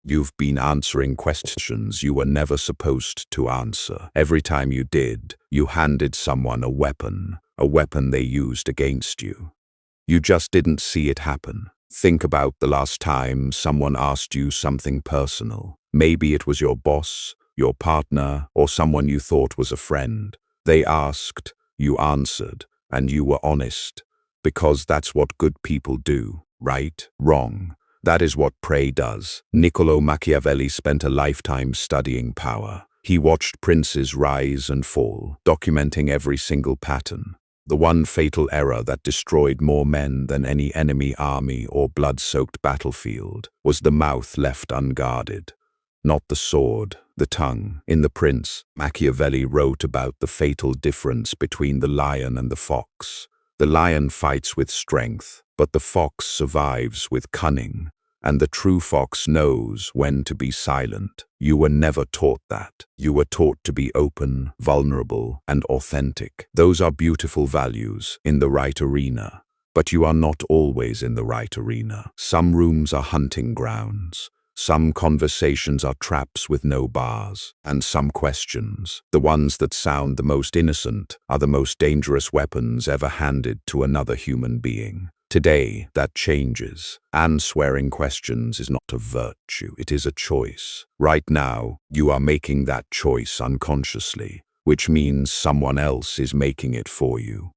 You've been answering questions you were never supposed to answer. Every time you did, you handed someone a weapon they used against you. You just didn't see it happen. Think about the last time someone asked you something personal. Maybe it was your boss, your partner, or someone you thought was a friend. They asked, you answered, and you were honest. Because that's what good people do, right? Wrong. That is what prey does. Niccolo Machiavelli spent a lifetime studying power. He watched princes rise and fall, documenting every single pattern. The one fatal error that destroyed more men than any enemy army or blood-soaked battlefield was the mouth left unguarded. Not the sword, the tongue. In The Prince, Machiavelli wrote about the fatal difference between the lion and the fox. The lion fights with strength, but the fox survives with cunning. And the true fox knows when to be silent. You were never taught that. You were taught to be open, vulnerable, and authentic. Those are beautiful values in the right arena. But you are not always in the right arena. Some rooms are hunting grounds. Some conversations are traps with no bars. And some questions, the ones that sound the most innocent, are the most dangerous weapons ever handed to another human being. Today, that changes. Answering questions is not a virtue, it is a choice. Right now, you are making that choice unconsciously, which means someone else is making it for you.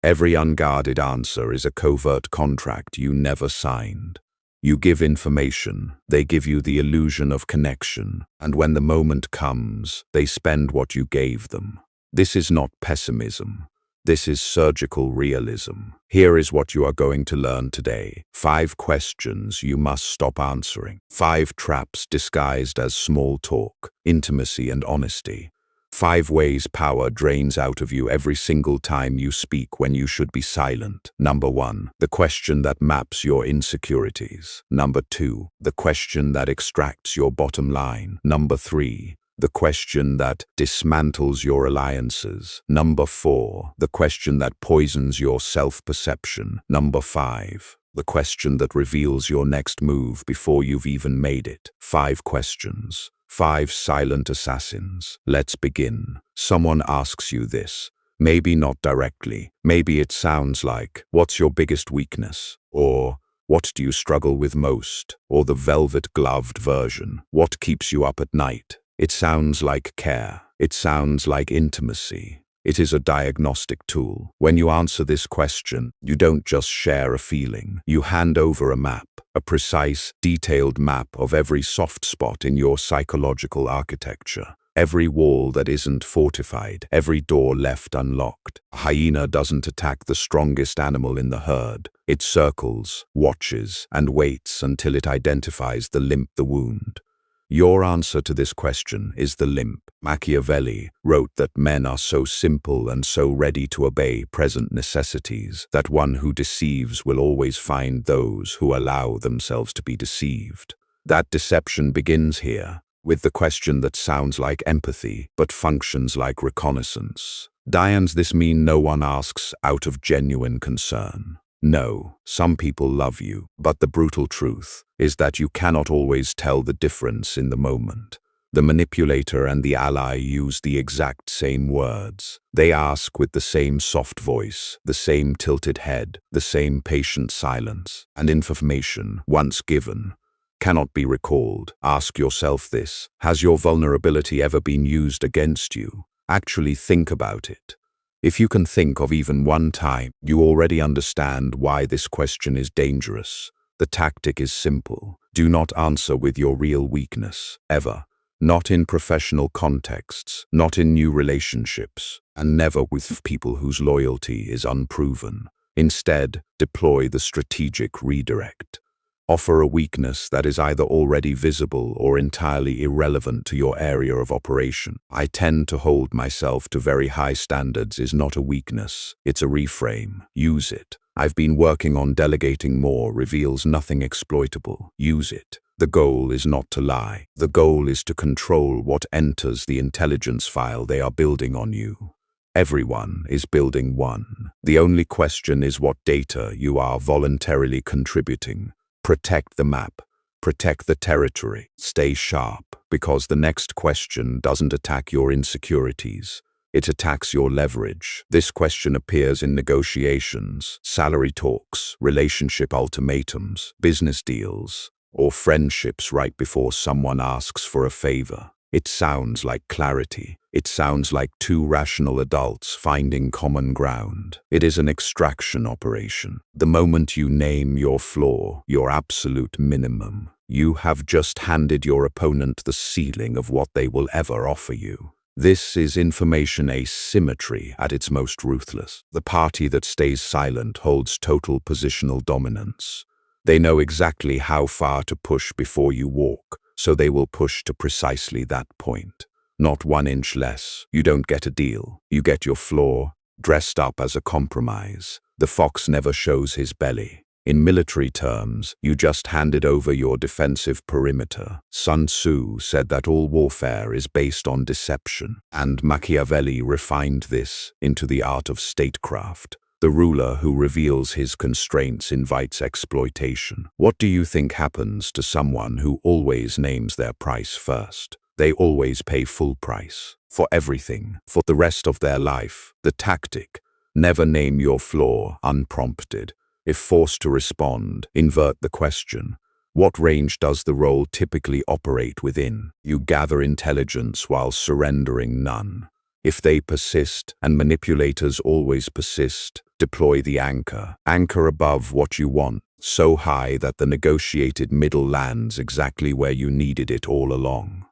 Every unguarded answer is a covert contract you never signed. You give information, they give you the illusion of connection, and when the moment comes, they spend what you gave them. This is not pessimism. This is surgical realism. Here is what you are going to learn today. 5 questions you must stop answering. 5 traps disguised as small talk, intimacy, and honesty. 5 ways power drains out of you every single time you speak when you should be silent. Number 1, the question that maps your insecurities. Number 2, the question that extracts your bottom line. Number 3, the question that dismantles your alliances. Number 4, the question that poisons your self-perception. Number 5, the question that reveals your next move before you've even made it. 5 questions. 5 silent assassins. Let's begin. Someone asks you this. Maybe not directly. Maybe it sounds like, what's your biggest weakness? Or, what do you struggle with most? Or the velvet-gloved version. What keeps you up at night? It sounds like care. It sounds like intimacy. It is a diagnostic tool. When you answer this question, you don't just share a feeling. You hand over a map, a precise, detailed map of every soft spot in your psychological architecture. Every wall that isn't fortified, every door left unlocked. A hyena doesn't attack the strongest animal in the herd. It circles, watches, and waits until it identifies the limp, the wound. Your answer to this question is the limp. Machiavelli wrote that men are so simple and so ready to obey present necessities that one who deceives will always find those who allow themselves to be deceived. That deception begins here, with the question that sounds like empathy but functions like reconnaissance. Does this mean no one asks out of genuine concern? No, some people love you, but the brutal truth is that you cannot always tell the difference in the moment. The manipulator and the ally use the exact same words. They ask with the same soft voice, the same tilted head, the same patient silence, and information, once given, cannot be recalled. Ask yourself this: has your vulnerability ever been used against you? Actually think about it. If you can think of even one time, you already understand why this question is dangerous. The tactic is simple. Do not answer with your real weakness, ever. Not in professional contexts, not in new relationships, and never with people whose loyalty is unproven. Instead, deploy the strategic redirect. Offer a weakness that is either already visible or entirely irrelevant to your area of operation. I tend to hold myself to very high standards is not a weakness, it's a reframe. Use it. I've been working on delegating more reveals nothing exploitable. Use it. The goal is not to lie. The goal is to control what enters the intelligence file they are building on you. Everyone is building one. The only question is what data you are voluntarily contributing. Protect the map. Protect the territory. Stay sharp, because the next question doesn't attack your insecurities. It attacks your leverage. This question appears in negotiations, salary talks, relationship ultimatums, business deals, or friendships right before someone asks for a favor. It sounds like clarity. It sounds like two rational adults finding common ground. It is an extraction operation. The moment you name your flaw, your absolute minimum, you have just handed your opponent the ceiling of what they will ever offer you. This is information asymmetry at its most ruthless. The party that stays silent holds total positional dominance. They know exactly how far to push before you walk, so they will push to precisely that point. Not 1 inch less. You don't get a deal. You get your flaw, dressed up as a compromise. The fox never shows his belly. In military terms, you just handed over your defensive perimeter. Sun Tzu said that all warfare is based on deception, and Machiavelli refined this into the art of statecraft. The ruler who reveals his constraints invites exploitation. What do you think happens to someone who always names their price first? They always pay full price for everything, for the rest of their life. The tactic: never name your flaw unprompted. If forced to respond, invert the question. What range does the role typically operate within? You gather intelligence while surrendering none. If they persist, and manipulators always persist, deploy the anchor. Anchor above what you want, so high that the negotiated middle lands exactly where you needed it all along.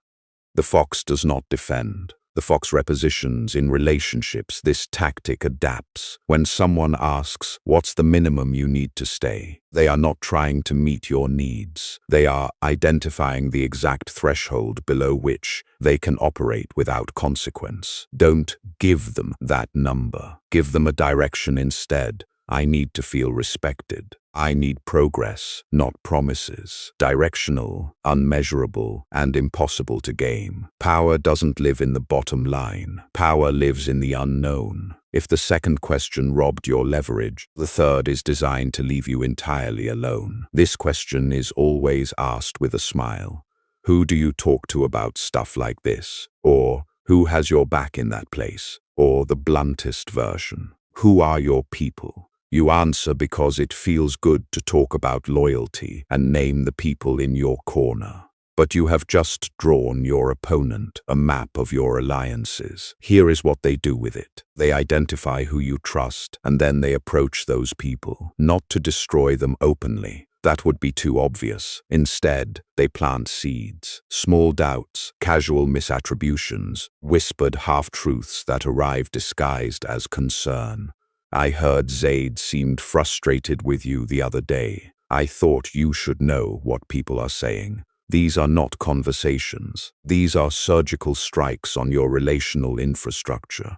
The fox does not defend. The fox repositions. In relationships, this tactic adapts. When someone asks, "What's the minimum you need to stay?" they are not trying to meet your needs. They are identifying the exact threshold below which they can operate without consequence. Don't give them that number. Give them a direction instead. I need to feel respected. I need progress, not promises. Directional, unmeasurable, and impossible to game. Power doesn't live in the bottom line. Power lives in the unknown. If the second question robbed your leverage, the third is designed to leave you entirely alone. This question is always asked with a smile. Who do you talk to about stuff like this? Or, who has your back in that place? Or the bluntest version: who are your people? You answer because it feels good to talk about loyalty and name the people in your corner. But you have just drawn your opponent a map of your alliances. Here is what they do with it. They identify who you trust, and then they approach those people, not to destroy them openly. That would be too obvious. Instead, they plant seeds, small doubts, casual misattributions, whispered half-truths that arrive disguised as concern. I heard Zaid seemed frustrated with you the other day. I thought you should know what people are saying. These are not conversations. These are surgical strikes on your relational infrastructure.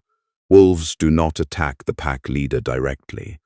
Wolves do not attack the pack leader directly.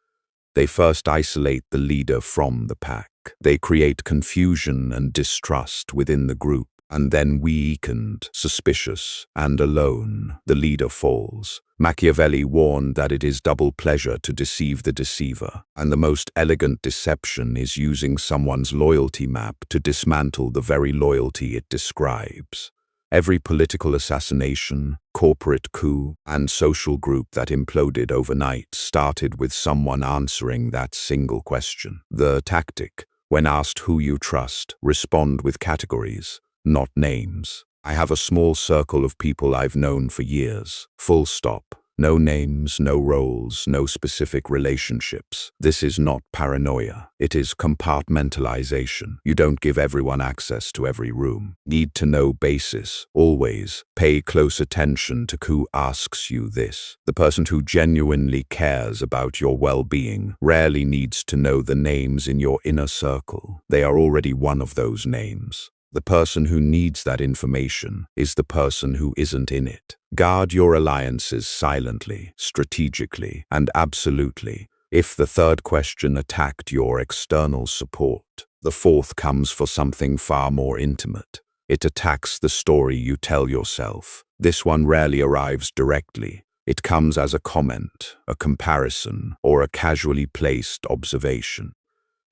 They first isolate the leader from the pack. They create confusion and distrust within the group, and then weakened, suspicious, and alone, the leader falls. Machiavelli warned that it is double pleasure to deceive the deceiver, and the most elegant deception is using someone's loyalty map to dismantle the very loyalty it describes. Every political assassination, corporate coup, and social group that imploded overnight started with someone answering that single question. The tactic: when asked who you trust, respond with categories, not names. I have a small circle of people I've known for years. Full stop. No names, no roles, no specific relationships. This is not paranoia. It is compartmentalization. You don't give everyone access to every room. Need to know basis. Always pay close attention to who asks you this. The person who genuinely cares about your well-being rarely needs to know the names in your inner circle. They are already one of those names. The person who needs that information is the person who isn't in it. Guard your alliances silently, strategically, and absolutely. If the third question attacked your external support, the fourth comes for something far more intimate. It attacks the story you tell yourself. This one rarely arrives directly. It comes as a comment, a comparison, or a casually placed observation.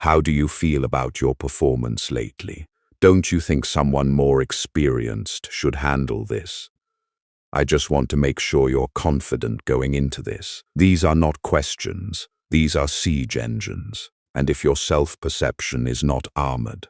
How do you feel about your performance lately? Don't you think someone more experienced should handle this? I just want to make sure you're confident going into this. These are not questions. These are siege engines. And if your self-perception is not armored,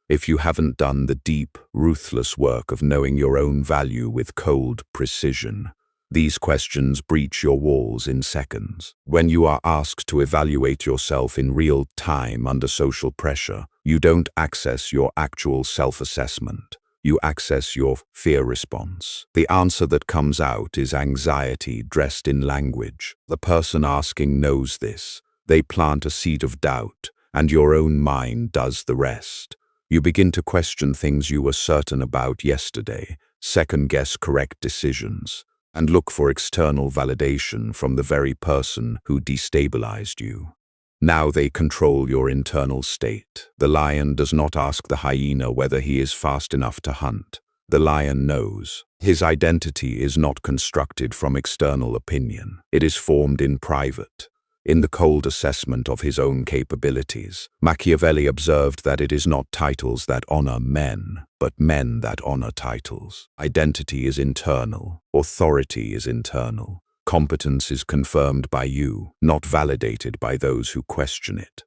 if you haven't done the deep, ruthless work of knowing your own value with cold precision, these questions breach your walls in seconds. When you are asked to evaluate yourself in real time under social pressure, you don't access your actual self-assessment. You access your fear response. The answer that comes out is anxiety dressed in language. The person asking knows this. They plant a seed of doubt, and your own mind does the rest. You begin to question things you were certain about yesterday, second-guess correct decisions, and look for external validation from the very person who destabilized you. Now they control your internal state. The lion does not ask the hyena whether he is fast enough to hunt. The lion knows. His identity is not constructed from external opinion. It is formed in private, in the cold assessment of his own capabilities. Machiavelli observed that it is not titles that honor men, but men that honor titles. Identity is internal. Authority is internal. Competence is confirmed by you, not validated by those who question it.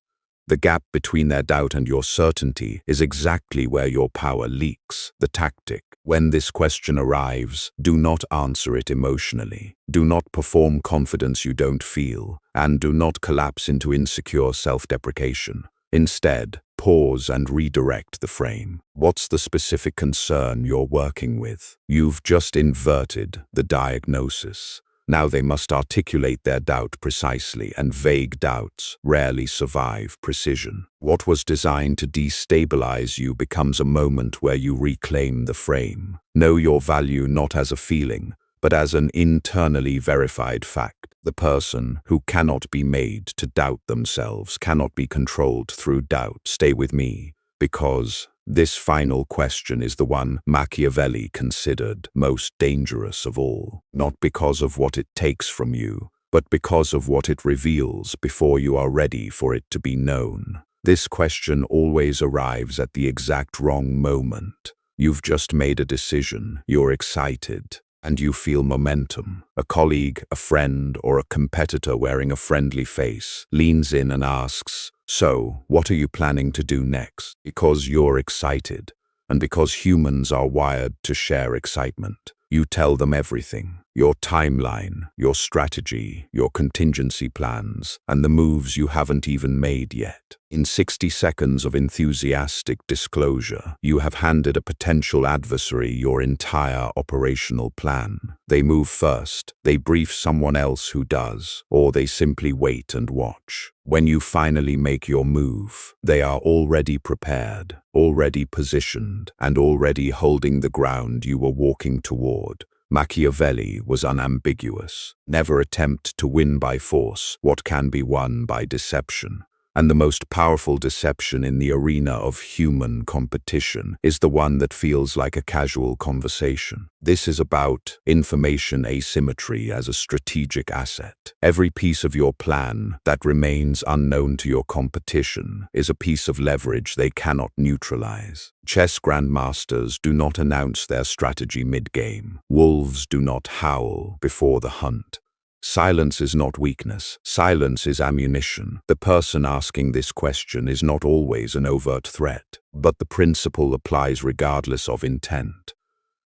The gap between their doubt and your certainty is exactly where your power leaks. The tactic. When this question arrives, do not answer it emotionally. Do not perform confidence you don't feel, and do not collapse into insecure self-deprecation. Instead, pause and redirect the frame. What's the specific concern you're working with? You've just inverted the diagnosis. Now they must articulate their doubt precisely, and vague doubts rarely survive precision. What was designed to destabilize you becomes a moment where you reclaim the frame. Know your value not as a feeling, but as an internally verified fact. The person who cannot be made to doubt themselves cannot be controlled through doubt. Stay with me, because this final question is the one Machiavelli considered most dangerous of all, not because of what it takes from you, but because of what it reveals before you are ready for it to be known. This question always arrives at the exact wrong moment. You've just made a decision, you're excited, and you feel momentum. A colleague, a friend, or a competitor wearing a friendly face leans in and asks, "So, what are you planning to do next?" Because you're excited, and because humans are wired to share excitement, you tell them everything. Your timeline, your strategy, your contingency plans, and the moves you haven't even made yet. In 60 seconds of enthusiastic disclosure, you have handed a potential adversary your entire operational plan. They move first, they brief someone else who does, or they simply wait and watch. When you finally make your move, they are already prepared, already positioned, and already holding the ground you were walking toward. Machiavelli was unambiguous. Never attempt to win by force what can be won by deception. And the most powerful deception in the arena of human competition is the one that feels like a casual conversation. This is about information asymmetry as a strategic asset. Every piece of your plan that remains unknown to your competition is a piece of leverage they cannot neutralize. Chess grandmasters do not announce their strategy mid-game. Wolves do not howl before the hunt. Silence is not weakness. Silence is ammunition. The person asking this question is not always an overt threat, but the principle applies regardless of intent.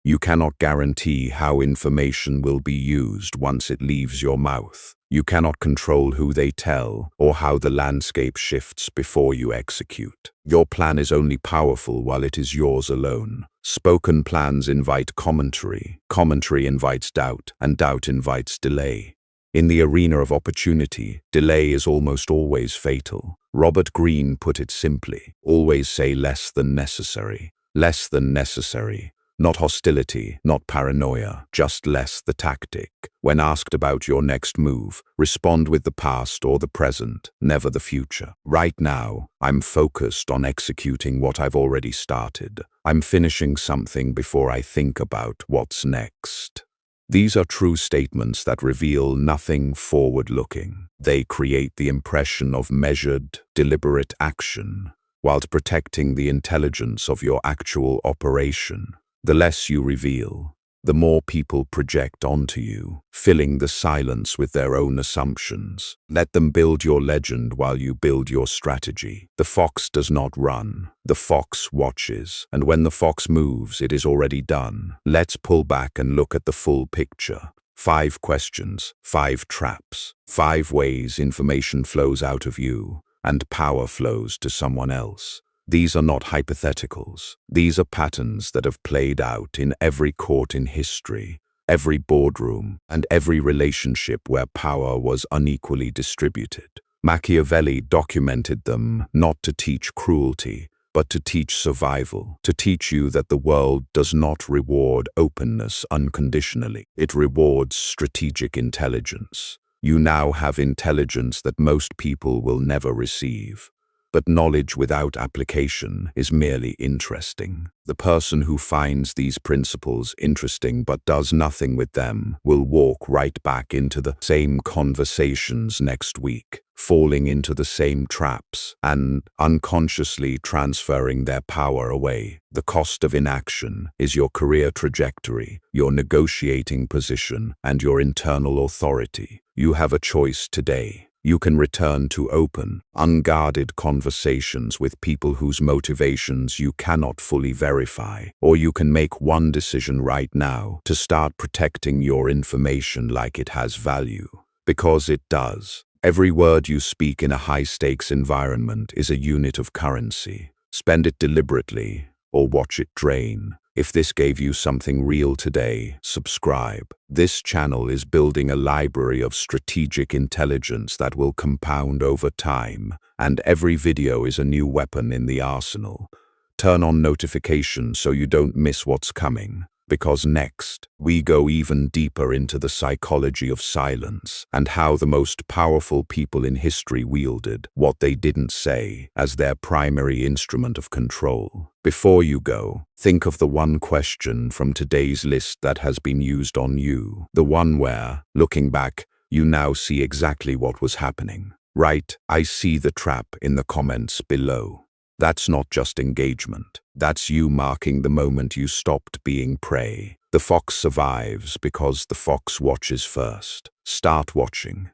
You cannot guarantee how information will be used once it leaves your mouth. You cannot control who they tell or how the landscape shifts before you execute. Your plan is only powerful while it is yours alone. Spoken plans invite commentary. Commentary invites doubt, and doubt invites delay. In the arena of opportunity, delay is almost always fatal. Robert Greene put it simply, always say less than necessary. Less than necessary. Not hostility, not paranoia, just less the tactic. When asked about your next move, respond with the past or the present, never the future. Right now, I'm focused on executing what I've already started. I'm finishing something before I think about what's next. These are true statements that reveal nothing forward-looking. They create the impression of measured, deliberate action. whilst protecting the intelligence of your actual operation. The less you reveal, the more people project onto you, filling the silence with their own assumptions. Let them build your legend while you build your strategy. The fox does not run. The fox watches, and when the fox moves, it is already done. Let's pull back and look at the full picture. 5 questions, 5 traps, 5 ways information flows out of you, and power flows to someone else. These are not hypotheticals. These are patterns that have played out in every court in history, every boardroom, and every relationship where power was unequally distributed. Machiavelli documented them not to teach cruelty, but to teach survival, to teach you that the world does not reward openness unconditionally. It rewards strategic intelligence. You now have intelligence that most people will never receive. But knowledge without application is merely interesting. The person who finds these principles interesting but does nothing with them will walk right back into the same conversations next week, falling into the same traps and unconsciously transferring their power away. The cost of inaction is your career trajectory, your negotiating position, and your internal authority. You have a choice today. You can return to open, unguarded conversations with people whose motivations you cannot fully verify, or you can make one decision right now to start protecting your information like it has value. Because it does. Every word you speak in a high-stakes environment is a unit of currency. Spend it deliberately, or watch it drain. If this gave you something real today, subscribe. This channel is building a library of strategic intelligence that will compound over time, and every video is a new weapon in the arsenal. Turn on notifications so you don't miss what's coming. Because next, we go even deeper into the psychology of silence and how the most powerful people in history wielded what they didn't say as their primary instrument of control. Before you go, think of the one question from today's list that has been used on you. The one where, looking back, you now see exactly what was happening. Write, "I see the trap" in the comments below. That's not just engagement. That's you marking the moment you stopped being prey. The fox survives because the fox watches first. Start watching.